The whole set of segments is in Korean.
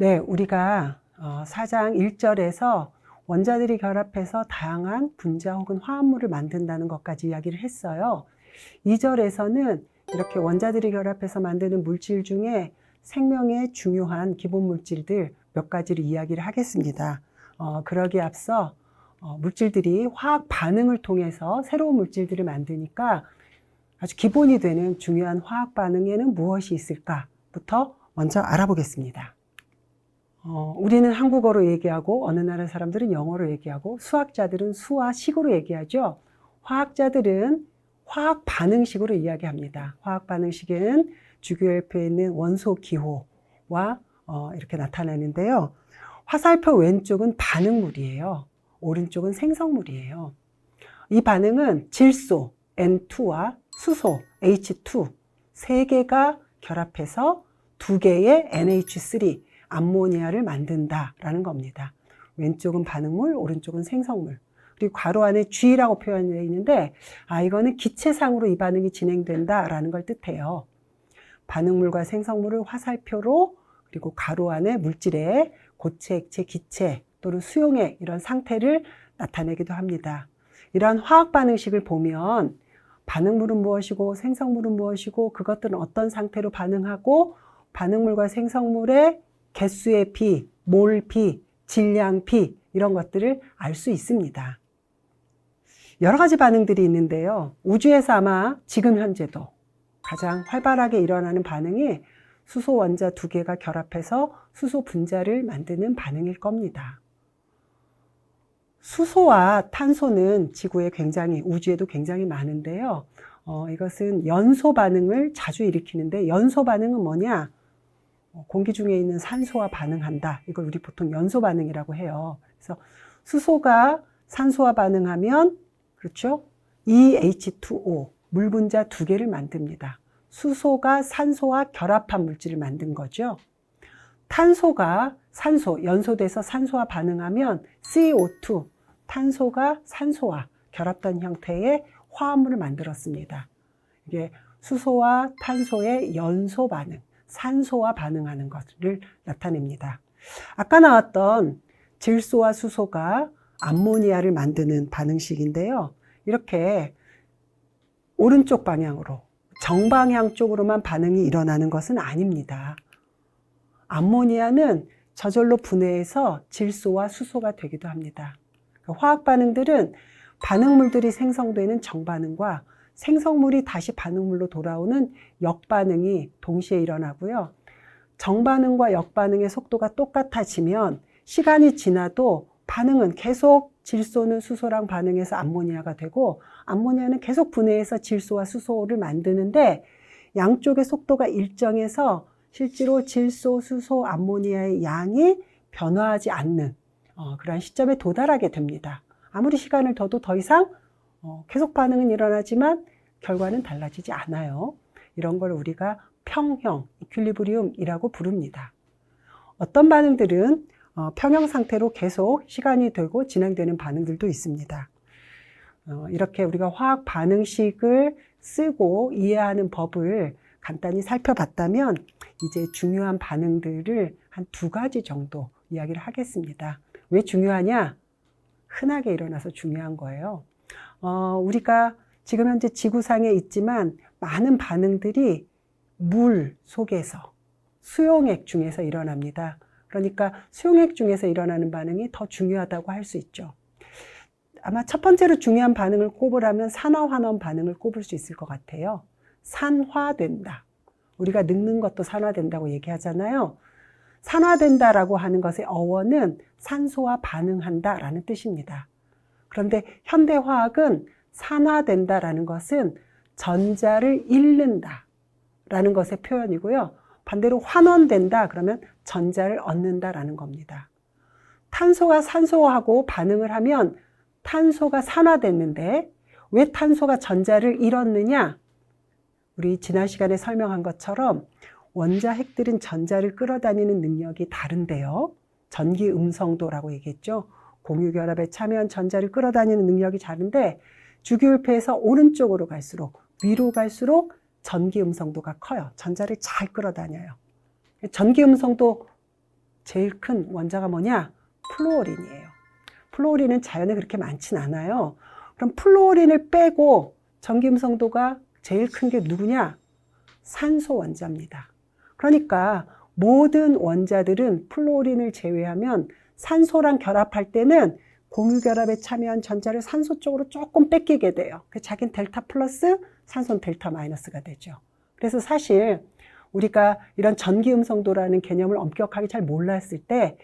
네, 우리가 4장 1절에서 원자들이 결합해서 다양한 분자 혹은 화합물을 만든다는 것까지 이야기를 했어요. 2절에서는 이렇게 원자들이 결합해서 만드는 물질 중에 생명에 중요한 기본 물질들 몇 가지를 이야기를 하겠습니다. 그러기에 앞서 물질들이 화학 반응을 통해서 새로운 물질들을 만드니까 아주 기본이 되는 중요한 화학 반응에는 무엇이 있을까부터 먼저 알아보겠습니다. 우리는 한국어로 얘기하고 어느 나라 사람들은 영어로 얘기하고 수학자들은 수와 식으로 얘기하죠. 화학자들은 화학 반응식으로 이야기합니다. 화학 반응식은 주기율표에 있는 원소 기호와 이렇게 나타나는데요. 화살표 왼쪽은 반응물이에요. 오른쪽은 생성물이에요. 이 반응은 질소 N2와 수소 H2 세 개가 결합해서 두 개의 NH3 암모니아를 만든다라는 겁니다. 왼쪽은 반응물, 오른쪽은 생성물. 그리고 괄호 안에 G라고 표현되어 있는데 이거는 기체상으로 이 반응이 진행된다라는 걸 뜻해요. 반응물과 생성물을 화살표로 그리고 괄호 안에 물질의 고체, 액체, 기체 또는 수용액 이런 상태를 나타내기도 합니다. 이러한 화학 반응식을 보면 반응물은 무엇이고 생성물은 무엇이고 그것들은 어떤 상태로 반응하고 반응물과 생성물의 개수의 비, 몰 비, 질량 비 이런 것들을 알 수 있습니다. 여러 가지 반응들이 있는데요. 우주에서 아마 지금 현재도 가장 활발하게 일어나는 반응이 수소 원자 두 개가 결합해서 수소 분자를 만드는 반응일 겁니다. 수소와 탄소는 지구에 우주에도 굉장히 많은데요. 이것은 연소 반응을 자주 일으키는데 연소 반응은 뭐냐? 공기 중에 있는 산소와 반응한다. 이걸 우리 보통 연소 반응이라고 해요. 그래서 수소가 산소와 반응하면 그렇죠? EH2O 물 분자 두 개를 만듭니다. 수소가 산소와 결합한 물질을 만든 거죠. 탄소가 연소돼서 산소와 반응하면 CO2 탄소가 산소와 결합된 형태의 화합물을 만들었습니다. 이게 수소와 탄소의 연소 반응, 산소와 반응하는 것을 나타냅니다. 아까 나왔던 질소와 수소가 암모니아를 만드는 반응식인데요. 이렇게 오른쪽 방향으로 정방향 쪽으로만 반응이 일어나는 것은 아닙니다. 암모니아는 저절로 분해해서 질소와 수소가 되기도 합니다. 화학 반응들은 반응물들이 생성되는 정반응과 생성물이 다시 반응물로 돌아오는 역반응이 동시에 일어나고요. 정반응과 역반응의 속도가 똑같아지면 시간이 지나도 반응은 계속 질소는 수소랑 반응해서 암모니아가 되고 암모니아는 계속 분해해서 질소와 수소를 만드는데 양쪽의 속도가 일정해서 실제로 질소, 수소, 암모니아의 양이 변화하지 않는 그러한 시점에 도달하게 됩니다. 아무리 시간을 둬도 더 이상 계속 반응은 일어나지만 결과는 달라지지 않아요. 이런 걸 우리가 평형, 이퀄리브리움이라고 부릅니다. 어떤 반응들은 평형 상태로 계속 시간이 되고 진행되는 반응들도 있습니다. 이렇게 우리가 화학 반응식을 쓰고 이해하는 법을 간단히 살펴봤다면 이제 중요한 반응들을 한 두 가지 정도 이야기를 하겠습니다. 왜 중요하냐? 흔하게 일어나서 중요한 거예요. 우리가 지금 현재 지구상에 있지만 많은 반응들이 물 속에서 수용액 중에서 일어납니다. 그러니까 수용액 중에서 일어나는 반응이 더 중요하다고 할 수 있죠. 아마 첫 번째로 중요한 반응을 꼽으라면 산화환원 반응을 꼽을 수 있을 것 같아요. 산화된다. 우리가 늙는 것도 산화된다고 얘기하잖아요. 산화된다라고 하는 것의 어원은 산소와 반응한다라는 뜻입니다. 그런데 현대화학은 산화된다라는 것은 전자를 잃는다라는 것의 표현이고요. 반대로 환원된다 그러면 전자를 얻는다라는 겁니다. 탄소가 산소하고 반응을 하면 탄소가 산화됐는데 왜 탄소가 전자를 잃었느냐? 우리 지난 시간에 설명한 것처럼 원자핵들은 전자를 끌어다니는 능력이 다른데요. 전기 음성도라고 얘기했죠. 공유결합에 참여한 전자를 끌어다니는 능력이 다른데 주기율표에서 오른쪽으로 갈수록 위로 갈수록 전기 음성도가 커요. 전자를 잘 끌어다녀요. 전기 음성도 제일 큰 원자가 뭐냐? 플루오린이에요. 플루오린은 자연에 그렇게 많진 않아요. 그럼 플루오린을 빼고 전기음성도가 제일 큰 게 누구냐? 산소 원자입니다. 그러니까 모든 원자들은 플루오린을 제외하면 산소랑 결합할 때는 공유결합에 참여한 전자를 산소 쪽으로 조금 뺏기게 돼요. 자기는 델타 플러스, 산소는 델타 마이너스가 되죠. 그래서 사실 우리가 이런 전기음성도라는 개념을 엄격하게 잘 몰랐을 때,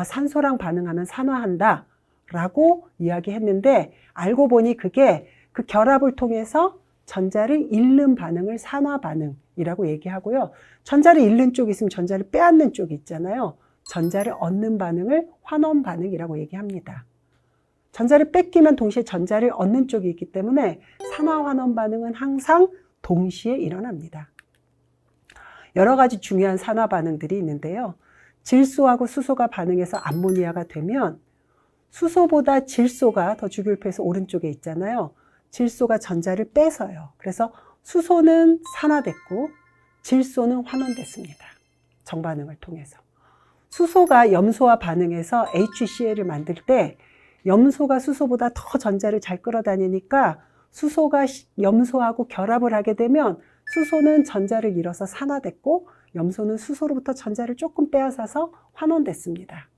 산소랑 반응하면 산화한다 라고 이야기했는데, 알고 보니 그게 그 결합을 통해서 전자를 잃는 반응을 산화 반응이라고 얘기하고요. 전자를 잃는 쪽이 있으면 전자를 빼앗는 쪽이 있잖아요. 전자를 얻는 반응을 환원 반응이라고 얘기합니다. 전자를 뺏기면 동시에 전자를 얻는 쪽이 있기 때문에 산화 환원 반응은 항상 동시에 일어납니다. 여러 가지 중요한 산화 반응들이 있는데요. 질소하고 수소가 반응해서 암모니아가 되면 수소보다 질소가 더 주기율표에서 오른쪽에 있잖아요. 질소가 전자를 뺏어요. 그래서 수소는 산화됐고 질소는 환원됐습니다. 정반응을 통해서. 수소가 염소와 반응해서 HCl을 만들 때 염소가 수소보다 더 전자를 잘 끌어다니니까 수소가 염소하고 결합을 하게 되면 수소는 전자를 잃어서 산화됐고 염소는 수소로부터 전자를 조금 빼앗아서 환원됐습니다.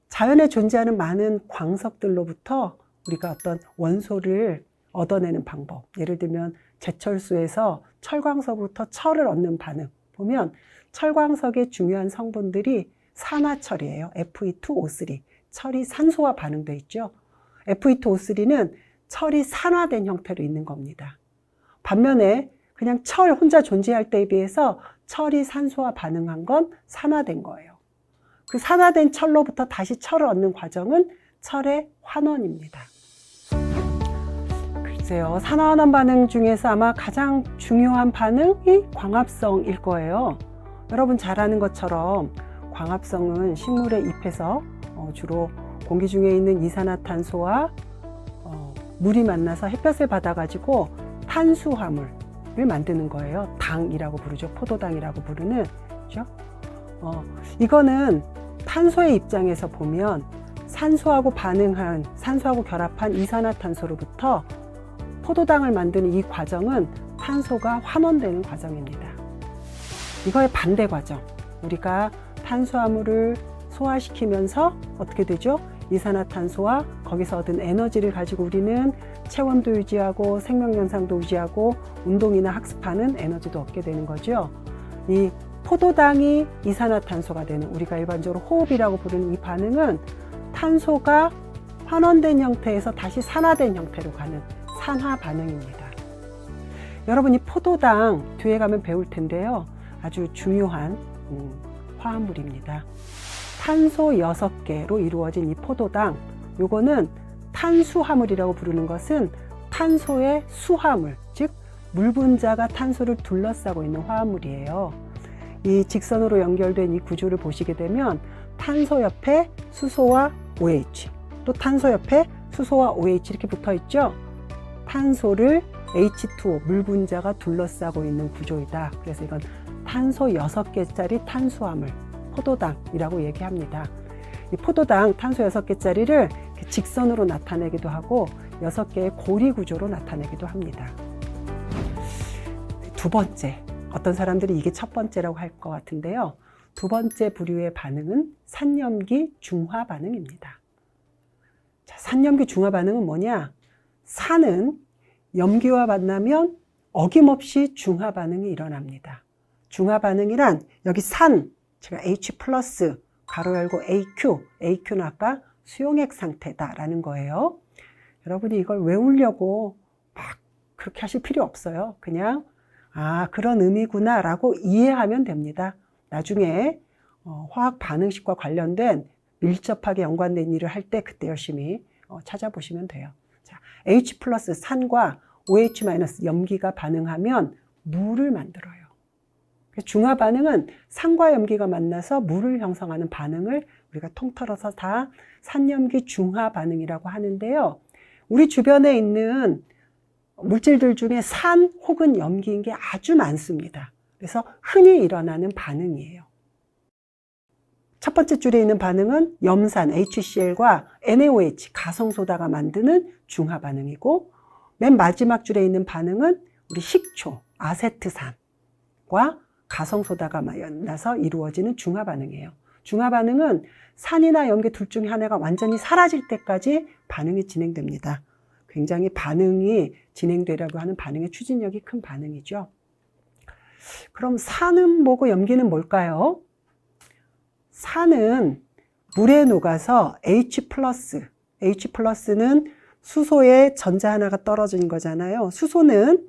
자연에 존재하는 많은 광석들로부터 우리가 어떤 원소를 얻어내는 방법, 예를 들면 제철소에서 철광석부터 철을 얻는 반응 보면 철광석의 중요한 성분들이 산화철이에요. Fe2O3. 철이 산소와 반응돼 있죠. Fe2O3는 철이 산화된 형태로 있는 겁니다. 반면에 그냥 철 혼자 존재할 때에 비해서 철이 산소와 반응한 건 산화된 거예요. 그 산화된 철로부터 다시 철을 얻는 과정은 철의 환원입니다. 글쎄요, 산화환원 반응 중에서 아마 가장 중요한 반응이 광합성일 거예요. 여러분 잘 아는 것처럼 광합성은 식물의 잎에서 주로 공기 중에 있는 이산화탄소와 물이 만나서 햇볕을 받아가지고 탄수화물을 만드는 거예요. 당이라고 부르죠. 포도당이라고 부르는. 그렇죠? 이거는 탄소의 입장에서 보면 산소하고 결합한 이산화탄소로부터 포도당을 만드는 이 과정은 탄소가 환원되는 과정입니다. 이거의 반대 과정. 우리가 탄수화물을 소화시키면서 어떻게 되죠? 이산화탄소와 거기서 얻은 에너지를 가지고 우리는 체온도 유지하고 생명 연상도 유지하고 운동이나 학습하는 에너지도 얻게 되는 거죠. 이 포도당이 이산화탄소가 되는 우리가 일반적으로 호흡이라고 부르는 이 반응은 탄소가 환원된 형태에서 다시 산화된 형태로 가는 산화 반응입니다. 여러분 이 포도당 뒤에 가면 배울 텐데요. 아주 중요한 화합물입니다. 탄소 6개로 이루어진 이 포도당, 요거는 탄수화물이라고 부르는 것은 탄소의 수화물, 즉 물 분자가 탄소를 둘러싸고 있는 화합물이에요. 이 직선으로 연결된 이 구조를 보시게 되면 탄소 옆에 수소와 OH, 또 탄소 옆에 수소와 OH 이렇게 붙어 있죠. 탄소를 H2O, 물 분자가 둘러싸고 있는 구조이다. 그래서 이건 탄소 6개짜리 탄수화물, 포도당이라고 얘기합니다. 이 포도당 탄소 6개짜리를 직선으로 나타내기도 하고 6개의 고리 구조로 나타내기도 합니다. 두 번째, 어떤 사람들이 이게 첫 번째라고 할 것 같은데요. 두 번째 부류의 반응은 산염기 중화 반응입니다. 자, 산염기 중화 반응은 뭐냐? 산은 염기와 만나면 어김없이 중화 반응이 일어납니다. 중화 반응이란 여기 산, 제가 H 플러스 가로 열고 AQ는 아까 수용액 상태다라는 거예요. 여러분이 이걸 외우려고 막 그렇게 하실 필요 없어요. 그냥 그런 의미구나 라고 이해하면 됩니다. 나중에 화학 반응식과 관련된 밀접하게 연관된 일을 할 때 그때 열심히 찾아보시면 돼요. 자, H 플러스 산과 OH 마이너스 염기가 반응하면 물을 만들어요. 중화 반응은 산과 염기가 만나서 물을 형성하는 반응을 우리가 통틀어서 다 산염기 중화 반응이라고 하는데요. 우리 주변에 있는 물질들 중에 산 혹은 염기인 게 아주 많습니다. 그래서 흔히 일어나는 반응이에요. 첫 번째 줄에 있는 반응은 염산 HCl과 NaOH 가성소다가 만드는 중화 반응이고, 맨 마지막 줄에 있는 반응은 우리 식초 아세트산과 가성소다가 만나서 이루어지는 중화 반응이에요. 중화 반응은 산이나 염기 둘 중에 하나가 완전히 사라질 때까지 반응이 진행됩니다. 굉장히 반응이 진행되려고 하는 반응의 추진력이 큰 반응이죠. 그럼 산은 뭐고 염기는 뭘까요? 산은 물에 녹아서 H+는 수소에 전자 하나가 떨어진 거잖아요. 수소는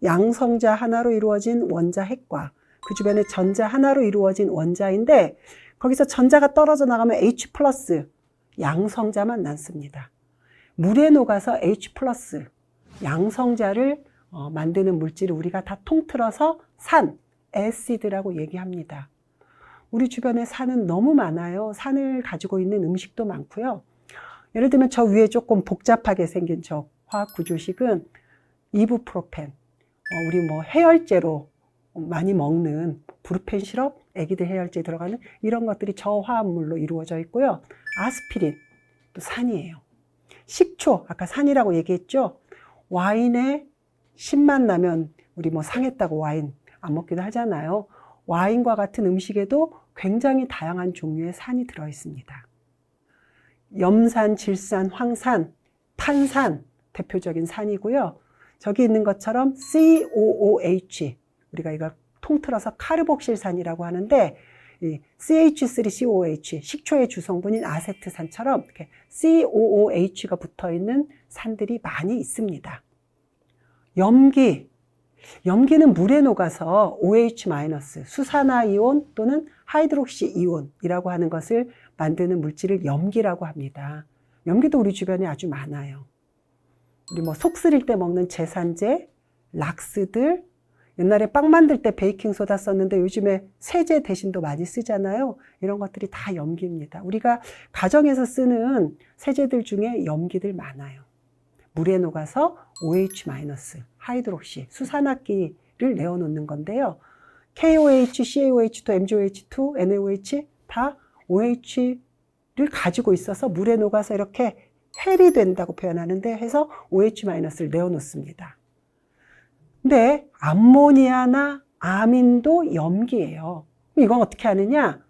양성자 하나로 이루어진 원자 핵과 그 주변에 전자 하나로 이루어진 원자인데, 거기서 전자가 떨어져 나가면 H+, 양성자만 남습니다. 물에 녹아서 H+, 양성자를 만드는 물질을 우리가 다 통틀어서 산, 애시드라고 얘기합니다. 우리 주변에 산은 너무 많아요. 산을 가지고 있는 음식도 많고요. 예를 들면 저 위에 조금 복잡하게 생긴 저 화학 구조식은 이부프로펜, 우리 뭐 해열제로 많이 먹는 브루펜 시럽, 애기들 해열제에 들어가는 이런 것들이 저화합물로 이루어져 있고요. 아스피린, 또 산이에요. 식초, 아까 산이라고 얘기했죠. 와인에 신맛 나면 우리 뭐 상했다고 와인 안 먹기도 하잖아요. 와인과 같은 음식에도 굉장히 다양한 종류의 산이 들어있습니다. 염산, 질산, 황산, 탄산 대표적인 산이고요. 저기 있는 것처럼 COOH, 우리가 이걸 통틀어서 카르복실산이라고 하는데, 이 CH3COOH, 식초의 주성분인 아세트산처럼 이렇게 COOH가 붙어있는 산들이 많이 있습니다. 염기는 물에 녹아서 OH-, 수산화이온 또는 하이드록시이온이라고 하는 것을 만드는 물질을 염기라고 합니다. 염기도 우리 주변에 아주 많아요. 우리 뭐 속 쓰릴 때 먹는 제산제, 락스들, 옛날에 빵 만들 때 베이킹소다 썼는데 요즘에 세제 대신도 많이 쓰잖아요. 이런 것들이 다 염기입니다. 우리가 가정에서 쓰는 세제들 중에 염기들 많아요. 물에 녹아서 OH-, 하이드록시, 수산화기를 내어놓는 건데요. KOH, CaOH2, MgOH2, NaOH 다 OH를 가지고 있어서 물에 녹아서 이렇게 헬이 된다고 표현하는데, 해서 OH-를 내어놓습니다. 근데 암모니아나 아민도 염기예요. 이건 어떻게 하느냐?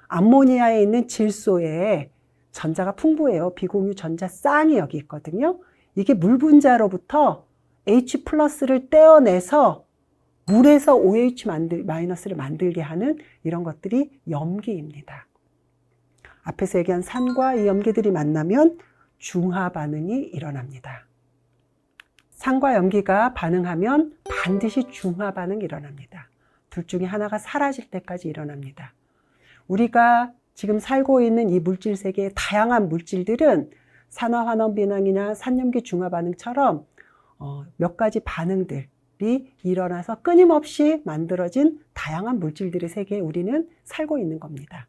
암모니아에 있는 질소에 전자가 풍부해요. 비공유 전자 쌍이 여기 있거든요. 이게 물 분자로부터 H+를 떼어내서 물에서 OH-를 만들게 하는 이런 것들이 염기입니다. 앞에서 얘기한 산과 이 염기들이 만나면 중화 반응이 일어납니다. 산과 염기가 반응하면 반드시 중화 반응이 일어납니다. 둘 중에 하나가 사라질 때까지 일어납니다. 우리가 지금 살고 있는 이 물질 세계의 다양한 물질들은 산화환원비낭이나 산염기 중화 반응처럼 몇 가지 반응들이 일어나서 끊임없이 만들어진 다양한 물질들의 세계에 우리는 살고 있는 겁니다.